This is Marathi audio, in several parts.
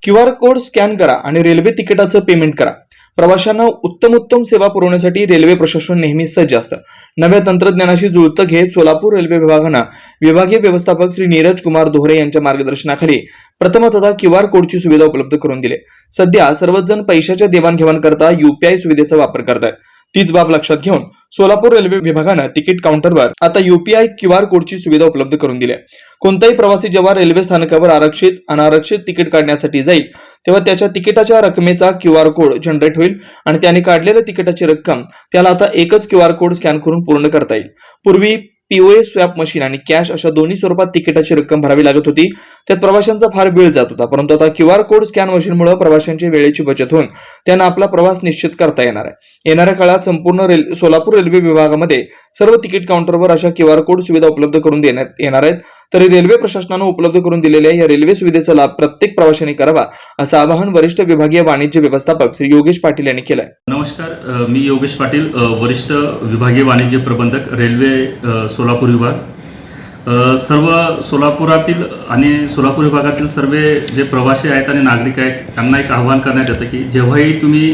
QR कोड स्कॅन करा आणि रेल्वे तिकिटाचं पेमेंट करा। प्रवाशांना उत्तम सेवा पुरवण्यासाठी रेल्वे प्रशासन नेहमी सज्ज असतं। नव्या तंत्रज्ञानाशी जुळतं घेत सोलापूर रेल्वे विभागानं विभागीय व्यवस्थापक श्री नीरज कुमार दोहरे यांच्या मार्गदर्शनाखाली प्रथमच आता QR कोडची सुविधा उपलब्ध करून दिली। सध्या सर्वच जण पैशाच्या देवाणघेवाण करता UPI सुविधेचा वापर करतात। तीच बाब लक्षात घेऊन सोलापूर रेल्वे विभागानं तिकीट काउंटरवर आता UPI QR कोडची सुविधा उपलब्ध करून दिली आहे। कोणताही प्रवासी जेव्हा रेल्वे स्थानकावर आरक्षित अनारक्षित तिकीट काढण्यासाठी जाईल तेव्हा त्याच्या तिकिटाच्या रकमेचा QR कोड जनरेट होईल आणि त्याने काढलेल्या तिकिटाची रक्कम त्याला आता एकच QR कोड स्कॅन करून पूर्ण करता येईल। पूर्वी POS स्वॅप मशीन आणि कॅश अशा दोन्ही स्वरूपात तिकिटाची रक्कम भरावी लागत होती, त्यात प्रवाशांचा फार वेळ जात होता। परंतु आता QR कोड स्कॅन मशीनमुळे प्रवाशांची वेळेची बचत होऊन त्यांना आपला प्रवास निश्चित करता येणार आहे। येणाऱ्या काळात संपूर्ण सोलापूर रेल्वे विभागामध्ये सर्व तिकीट काउंटरवर अशा QR कोड सुविधा उपलब्ध करून देण्यात येणार आहेत। तरी रेल्वे प्रशासनाने उपलब्ध करून दिलेल्या या रेल्वे सुविधेचा लाभ प्रत्येक प्रवाशाने करावा असं आवाहन वरिष्ठ विभागीय वाणिज्य व्यवस्थापक श्री योगेश पाटील यांनी केलंय। नमस्कार, मी योगेश पाटील, वरिष्ठ विभागीय वाणिज्य प्रबंधक रेल्वे सोलापूर विभाग। सर्व सोलापुरातील आणि सोलापूर विभागातील सर्व जे प्रवासी आहेत आणि नागरिक आहेत त्यांना एक आवाहन करण्यात येतं की जेव्हाही तुम्ही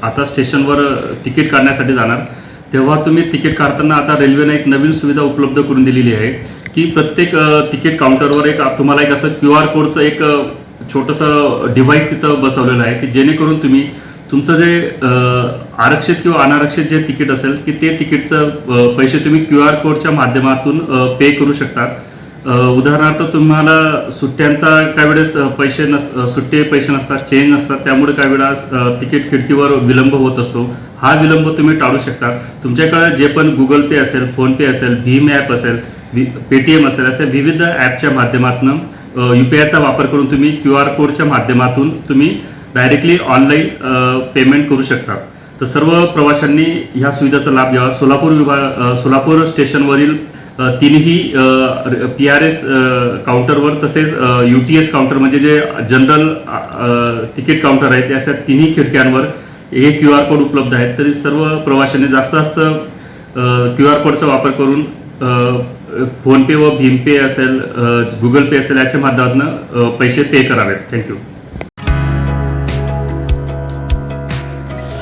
आता स्टेशनवर तिकीट काढण्यासाठी जाणार तेव्हा तुम्ही तिकीट काढताना आता रेल्वेने एक नवीन सुविधा उपलब्ध करून दिलेली आहे की प्रत्येक तिकीट काउंटरवर एक तुम्हाला एक असं QR कोडचं एक छोटंसं डिव्हाइस तिथं बसवलेलं आहे की जेणेकरून तुम्ही तुमचं जे आरक्षित किंवा अनारक्षित जे तिकीट असेल की ते तिकीटचं पैसे तुम्ही QR कोडच्या माध्यमातून पे करू शकता। उदाहरणार्थ तुम्हाला सुट्ट्यांचा काही वेळेस सुट्टे पैसे नसतात, चेंज नसतात, त्यामुळे काही वेळा तिकीट खिडकीवर विलंब होत असतो। हा विलंब तुम्ही टाळू शकता। तुमच्याकडे जे पण Google पे असेल, फोन पे असेल, भीम ॲप असेल, Paytm असेल, अशा विविध ॲपच्या माध्यमातून UPIचा वापर करून तुम्ही QR कोडच्या माध्यमातून तुम्ही डायरेक्टली ऑनलाईन पेमेंट करू शकता। तर सर्व प्रवाशांनी ह्या सुविधेचा लाभ घ्यावा। सोलापूर स्टेशनवरील तिन्ही PRS काउंटरवर तसेच UTS काउंटर म्हणजे जे जनरल तिकीट काउंटर आहेत अशा तिन्ही खिडक्यांवर हे QR कोड उपलब्ध आहेत। तरी सर्व प्रवाशांनी जास्त QR कोडचा वापर करून फोन पे व भीम पे असेल, गुगल पे असेल याच्या माध्यमातून पैसे पे करावेत। थँक्यू।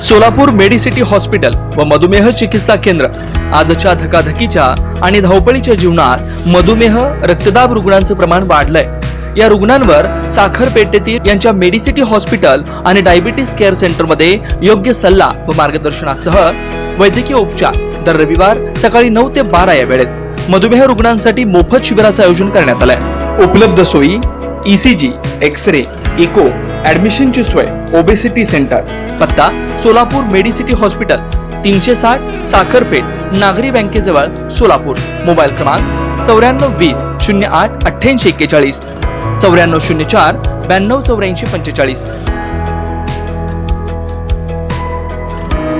सोलापूर मेडिसिटी हॉस्पिटल व मधुमेह चिकित्सा केंद्र आजच्या धकाधकीच्या आणि धावपळीच्या जीवनात मधुमेह रक्तदाब रुग्णांचं प्रमाण वाढलंय। या रुग्णांवर साखर पेठेतील यांच्या मेडिसिटी हॉस्पिटल आणि डायबिटीस केअर सेंटर मध्ये योग्य सल्ला व मार्गदर्शनासह वैद्यकीय उपचार दर रविवार सकाळी 9 ते 12 या वेळेत मधुमेह रुग्णांसाठी मोफत शिबिराचं आयोजन करण्यात आलंय। उपलब्ध सोयी ECG, एक्स-रे, इको, ऍडमिशनची सोय, ओबेसिटी सेंटर। पत्ता सोलापूर मेडिसिटी हॉस्पिटल 360 साखरपेठ नागरी बँकेजवळ सोलापूर। मोबाईल क्रमांक 9420 08 88 41 9404 92 84 45।